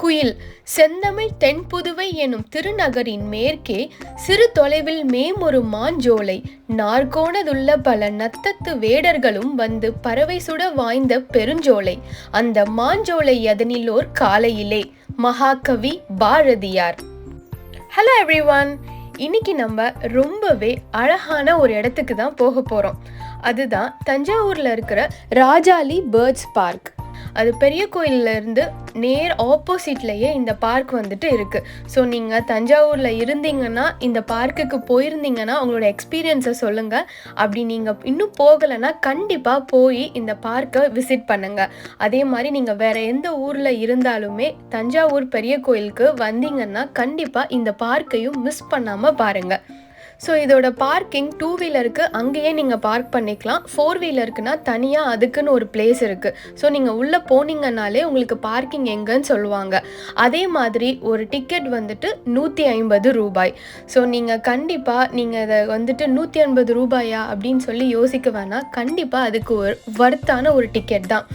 குயில் செந்தமிழ் தென்புதுவை எனும் திருநகரின் மேற்கே சிறு தொலைவில் மேமொரு மாஞ்சோலை நார்கோணதுள்ள பல நத்தத்து வேடர்களும் வந்து பறவை சுட வாய்ந்த பெருஞ்சோலை அந்த மாஞ்சோலை அதனிலோர் காலையிலே. மகாகவி பாரதியார். ஹலோ எவ்ரிவன், இன்னைக்கு நம்ம ரொம்பவே அழகான ஒரு இடத்துக்கு தான் போக போகிறோம். அதுதான் தஞ்சாவூரில் இருக்கிற ராஜாலிபர்ட்ஸ்பார்க். அது பெரிய கோயிலிருந்து நேர் ஆப்போசிட்லேயே இந்த பார்க் வந்துட்டு இருக்குது. ஸோ நீங்கள் தஞ்சாவூரில் இருந்தீங்கன்னா இந்த பார்க்குக்கு போயிருந்தீங்கன்னா உங்களோட எக்ஸ்பீரியன்ஸை சொல்லுங்கள். அப்படி நீங்கள் இன்னும் போகலைன்னா கண்டிப்பாக போய் இந்த பார்க்கை விசிட் பண்ணுங்கள். அதே மாதிரி நீங்கள் வேறு எந்த ஊரில் இருந்தாலுமே தஞ்சாவூர் பெரிய கோயிலுக்கு வந்தீங்கன்னா கண்டிப்பாக இந்த பார்க்கையும் மிஸ் பண்ணாமல் பாருங்கள். ஸோ இதோட பார்க்கிங் 2 வீலருக்கு அங்கேயே நீங்கள் பார்க் பண்ணிக்கலாம். 4 வீலருக்குனா தனியாக அதுக்குன்னு ஒரு பிளேஸ் இருக்குது. ஸோ நீங்கள் உள்ளே போனீங்கன்னாலே உங்களுக்கு பார்க்கிங் எங்கன்னு சொல்லுவாங்க. அதே மாதிரி ஒரு டிக்கெட் வந்துட்டு 150 ரூபாய். ஸோ நீங்கள் கண்டிப்பாக நீங்கள் அதை வந்துட்டு 150 ரூபாயா அப்படின்னு சொல்லி யோசிக்க வேணாம். கண்டிப்பாக அதுக்கு ஒரு வர்த்தான ஒரு டிக்கெட் தான்.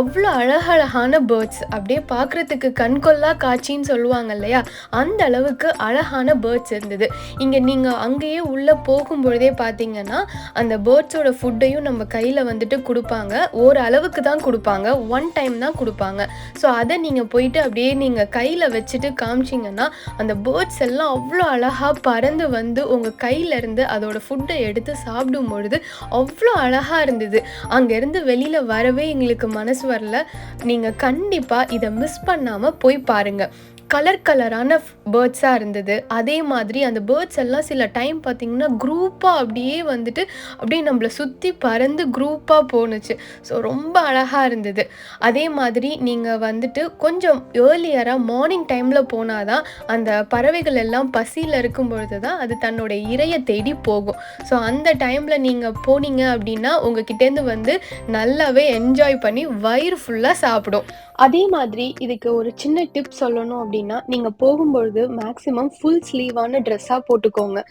அவ்வளோ அழகழகான பேர்ட்ஸ், அப்படியே பார்க்குறதுக்கு கண்கொள்ளா காட்சின்னு சொல்லுவாங்க இல்லையா, அந்த அளவுக்கு அழகான பேர்ட்ஸ் இருந்தது. இங்கே நீங்கள் அங்கேயே உள்ளே போகும்பொழுதே பார்த்தீங்கன்னா அந்த பேர்ட்ஸோட ஃபுட்டையும் நம்ம கையில் வந்துட்டு கொடுப்பாங்க. ஒரு அளவுக்கு தான் கொடுப்பாங்க, 1 டைம் தான் கொடுப்பாங்க. ஸோ அதை நீங்கள் போயிட்டு அப்படியே நீங்கள் கையில் வச்சுட்டு காமிச்சிங்கன்னா அந்த பேர்ட்ஸ் எல்லாம் அவ்வளோ அழகாக பறந்து வந்து உங்கள் கையிலேருந்து அதோட ஃபுட்டை எடுத்து சாப்பிடும் பொழுது அவ்வளோ அழகாக இருந்தது. அங்கேருந்து வெளியில் வரவே எங்களுக்கு மனசு வரல. நீங்கள் கண்டிப்பாக இதை மிஸ் பண்ணாமல் போய் பாருங்கள். கலர் கலரான பேர்ட்ஸாக இருந்தது. அதே மாதிரி அந்த பேர்ட்ஸ் எல்லாம் சில டைம் பார்த்திங்கன்னா குரூப்பாக அப்படியே வந்துட்டு அப்படியே நம்மளை சுற்றி பறந்து குரூப்பாக போணுச்சு. ஸோ ரொம்ப அழகாக இருந்தது. அதே மாதிரி நீங்கள் வந்துட்டு கொஞ்சம் ஏர்லியராக மார்னிங் டைமில் போனால் தான் அந்த பறவைகள் எல்லாம் பசியில் இருக்கும் பொழுது தான் அது தன்னோட இரையை தேடி போகும். ஸோ அந்த டைமில் நீங்கள் போனீங்க அப்படின்னா உங்ககிட்டேருந்து வந்து நல்லாவே என்ஜாய் பண்ணி வயிறு ஃபுல்லாக சாப்பிடும். அதே மாதிரி இதுக்கு ஒரு சின்ன டிப் சொல்லணும் அப்படின்னா, நீங்கள் போகும்பொழுது மேக்ஸிமம் ஃபுல் ஸ்லீவான ட்ரெஸ்ஸாக போட்டுக்கோங்க.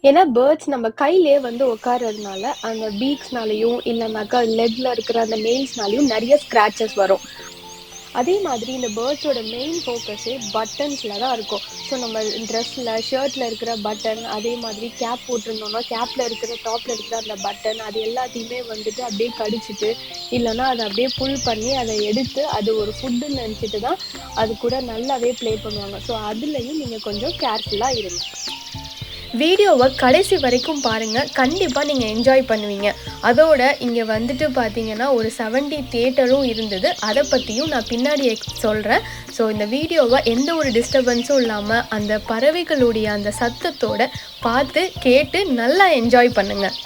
ஏன்னா பேர்ட்ஸ் நம்ம கையிலே வந்து உட்காரதுனால அந்த பீக்ஸ்னாலையும் இல்லைனாக்கா லெக்கில் இருக்கிற அந்த நெயில்ஸ்னாலையும் நிறைய ஸ்க்ராச்சஸ் வரும். அதே மாதிரி இந்த பேர்ட்ஸோட மெயின் ஃபோக்கஸே பட்டன்ஸில் தான் இருக்கும். ஸோ நம்ம ட்ரெஸ்ஸில் ஷர்ட்டில் இருக்கிற பட்டன், அதே மாதிரி கேப் போட்டிருந்தோம்னா கேப்பில் இருக்கிற டாப்பில் இருக்கிற அந்த பட்டன், அது எல்லாத்தையுமே வந்துட்டு அப்படியே கடிச்சிட்டு இல்லைன்னா அதை அப்படியே புல் பண்ணி அதை எடுத்து அது ஒரு ஃபுட்டுன்னு நினச்சிட்டு தான் அது கூட நல்லாவே ப்ளே பண்ணுவாங்க. ஸோ அதுலேயும் நீங்கள் கொஞ்சம் கேர்ஃபுல்லாக இருங்க. வீடியோவை கடைசி வரைக்கும் பாருங்கள், கண்டிப்பாக நீங்கள் என்ஜாய் பண்ணுவீங்க. அதோட இங்கே வந்துட்டு பார்த்தீங்கன்னா ஒரு 70 தியேட்டரும் இருந்தது. அதை பற்றியும் நான் பின்னாடி சொல்கிறேன். ஸோ இந்த வீடியோவை எந்த ஒரு டிஸ்டர்பன்ஸும் இல்லாமல் அந்த பறவைகளுடைய அந்த சத்தத்தோட பார்த்து கேட்டு நல்லா என்ஜாய் பண்ணுங்கள்.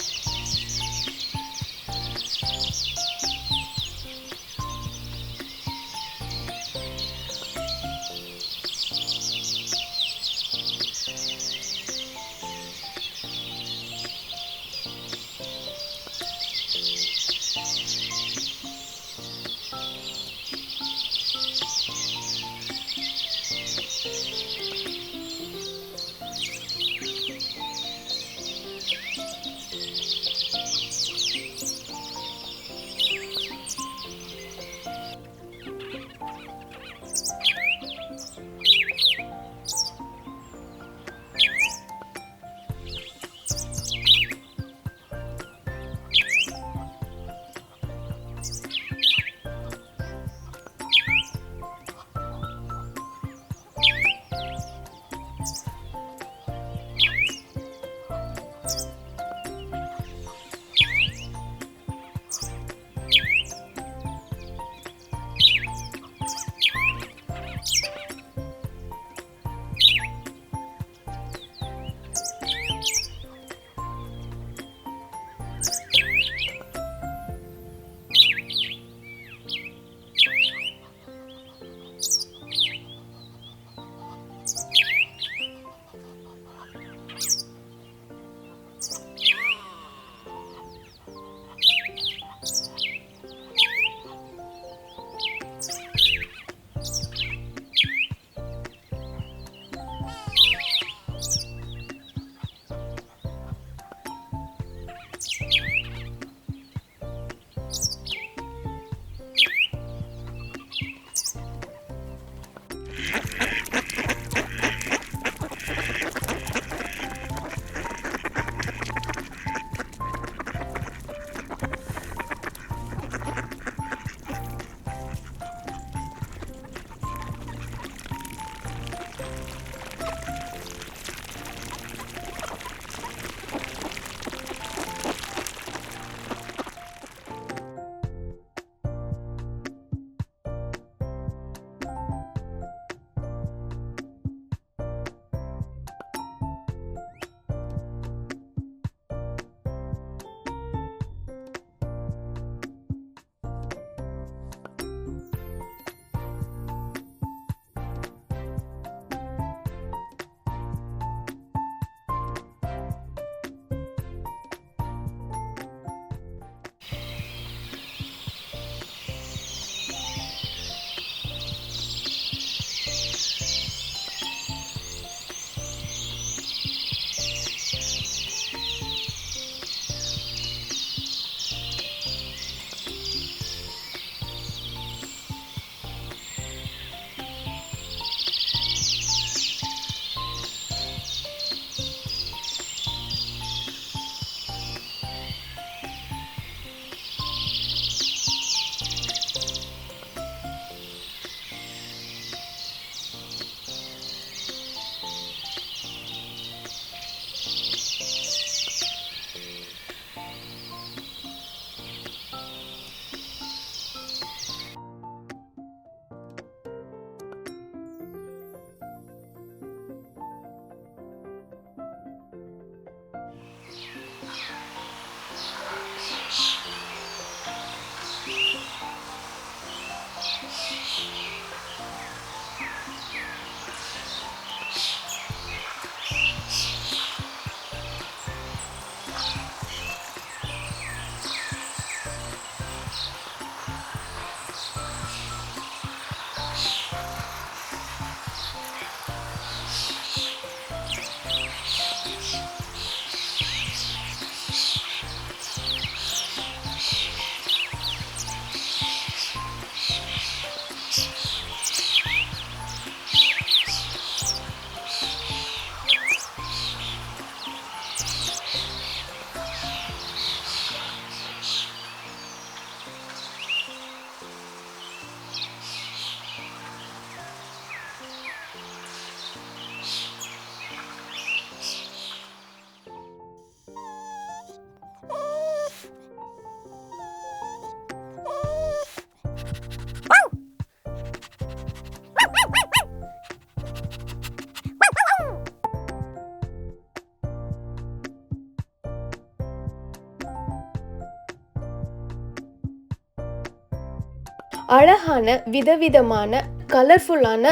அழகான விதவிதமான கலர்ஃபுல்லான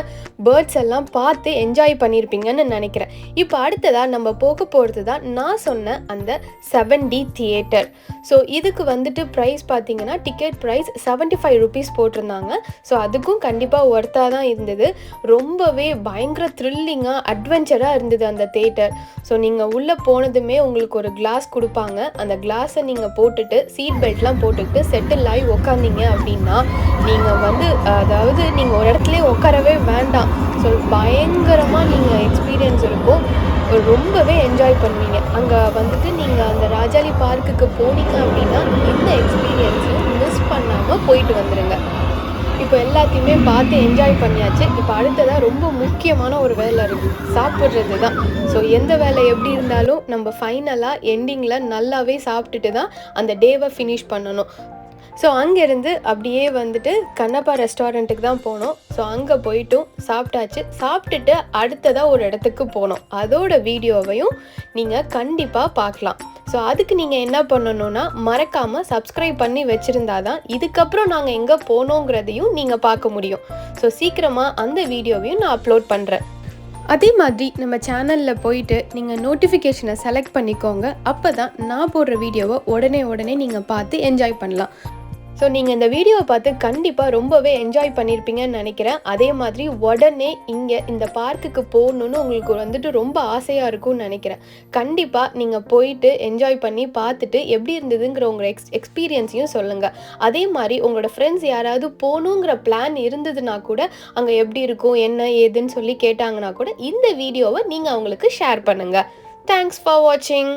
பேர்ட்ஸ் எல்லாம் பார்த்து என்ஜாய் பண்ணியிருப்பீங்கன்னு நினைக்கிறேன். இப்போ அடுத்ததாக நம்ம போக போகிறது தான் நான் சொன்ன அந்த 7D தியேட்டர். ஸோ இதுக்கு வந்துட்டு ப்ரைஸ் பார்த்தீங்கன்னா டிக்கெட் ப்ரைஸ் 75 ருபீஸ் போட்டிருந்தாங்க. ஸோ அதுக்கும் கண்டிப்பாக ஒர்த்தாக தான் இருந்தது. ரொம்பவே பயங்கர த்ரில்லிங்காக அட்வென்ச்சராக இருந்தது அந்த தியேட்டர். ஸோ நீங்கள் உள்ளே போனதுமே உங்களுக்கு ஒரு கிளாஸ் கொடுப்பாங்க. அந்த கிளாஸை நீங்கள் போட்டுட்டு சீட் பெல்ட்லாம் போட்டுக்கிட்டு செட்டில் ஆகி உக்காந்தீங்க அப்படின்னா நீங்கள் அதாவது நீங்கள் ஒரு இடத்துலேயே உட்காரவே வேண்டாம். ஸோ பயங்கரமாக நீங்கள் எக்ஸ்பீரியன்ஸ் இருக்கும். ரொம்பவே என்ஜாய் பண்ணுவீங்க. அங்கே நீங்கள் அந்த ராஜாலி பார்க்குக்கு போனீங்க அப்படின்னா இந்த எக்ஸ்பீரியன்ஸை மிஸ் பண்ணாமல் போயிட்டு வந்துடுங்க. இப்போ எல்லாத்தையுமே பார்த்து என்ஜாய் பண்ணியாச்சு. இப்போ அடுத்ததாக ரொம்ப முக்கியமான ஒரு வேலை இருக்குது, சாப்பிட்றது தான். ஸோ எந்த வேலை எப்படி இருந்தாலும் நம்ம ஃபைனலாக எண்டிங்கில் நல்லாவே சாப்பிட்டுட்டு தான் அந்த டேவை ஃபினிஷ் பண்ணணும். ஸோ அங்கேருந்து அப்படியே கண்ணப்பா ரெஸ்டாரண்ட்டுக்கு தான் போனோம். ஸோ அங்கே போயிட்டும் சாப்பிட்டாச்சு. சாப்பிட்டுட்டு அடுத்ததாக ஒரு இடத்துக்கு போனோம். அதோட வீடியோவையும் நீங்கள் கண்டிப்பாக பார்க்கலாம். ஸோ அதுக்கு நீங்கள் என்ன பண்ணணுன்னா மறக்காமல் சப்ஸ்கிரைப் பண்ணி வச்சுருந்தா தான் இதுக்கப்புறம் நாங்கள் எங்கே போனோங்கிறதையும் நீங்கள் பார்க்க முடியும். ஸோ சீக்கிரமாக அந்த வீடியோவையும் நான் அப்லோட் பண்ணுறேன். அதே மாதிரி நம்ம சேனலில் போயிட்டு நீங்கள் நோட்டிஃபிகேஷனை செலக்ட் பண்ணிக்கோங்க. அப்போ தான் நான் போடுற வீடியோவை உடனே நீங்கள் பார்த்து என்ஜாய் பண்ணலாம். ஸோ நீங்கள் இந்த வீடியோவை பார்த்து கண்டிப்பாக ரொம்பவே என்ஜாய் பண்ணியிருப்பீங்கன்னு நினைக்கிறேன். அதே மாதிரி உடனே இங்கே இந்த பார்க்குக்கு போகணுன்னு உங்களுக்கு ரொம்ப ஆசையாக இருக்கும்னு நினைக்கிறேன். கண்டிப்பாக நீங்கள் போயிட்டு என்ஜாய் பண்ணி பார்த்துட்டு எப்படி இருந்ததுங்கிற உங்கள் எக்ஸ்பீரியன்ஸையும் சொல்லுங்கள். அதே மாதிரி உங்களோட ஃப்ரெண்ட்ஸ் யாராவது போகணுங்கிற பிளான் இருந்ததுன்னா கூட அங்கே எப்படி இருக்கும் என்ன ஏதுன்னு சொல்லி கேட்டாங்கன்னா கூட இந்த வீடியோவை நீங்கள் அவங்களுக்கு ஷேர் பண்ணுங்கள். தேங்க்ஸ் ஃபார் வாட்சிங்.